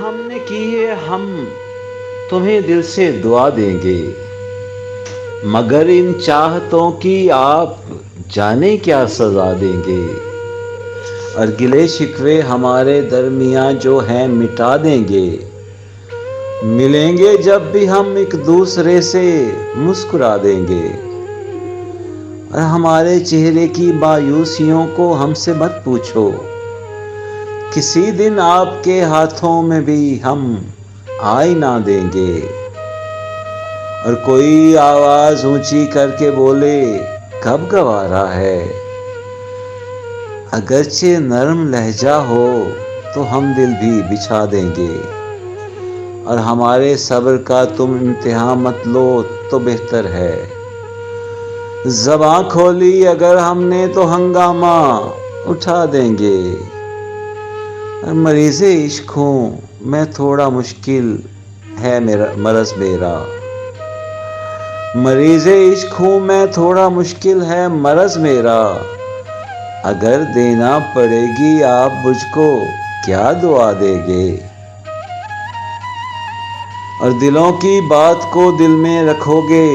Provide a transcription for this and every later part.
हमने की है, हम तुम्हें दिल से दुआ देंगे, मगर इन चाहतों की आप जाने क्या सजा देंगे। और गिले शिकवे हमारे दरमियां जो हैं मिटा देंगे। मिलेंगे जब भी हम एक दूसरे से मुस्कुरा देंगे। और हमारे चेहरे की मायूसियों को हमसे मत पूछो, किसी दिन आपके हाथों में भी हम आईना देंगे। और कोई आवाज ऊंची करके बोले, कब गवारा है। अगरचे नरम लहजा हो तो हम दिल भी बिछा देंगे। और हमारे सब्र का तुम इम्तिहान मत लो तो बेहतर है। ज़बां खोली अगर हमने तो हंगामा उठा देंगे। और मरीज़े इश्क हूँ मैं, थोड़ा मुश्किल है मेरा मरज़ मेरा। मरीज़े इश्क हूँ मैं, थोड़ा मुश्किल है मरज़ मेरा। अगर देना पड़ेगी आप मुझको क्या दुआ देंगे। और दिलों की बात को दिल में रखोगे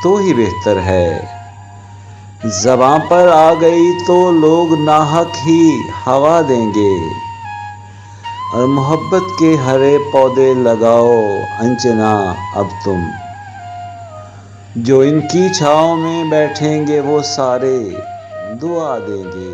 तो ही बेहतर है। ज़बां पर आ गई तो लोग नाहक ही हवा देंगे। और मोहब्बत के हरे पौधे लगाओ अंजना अब तुम, जो इनकी छाँव में बैठेंगे वो सारे दुआ देंगे।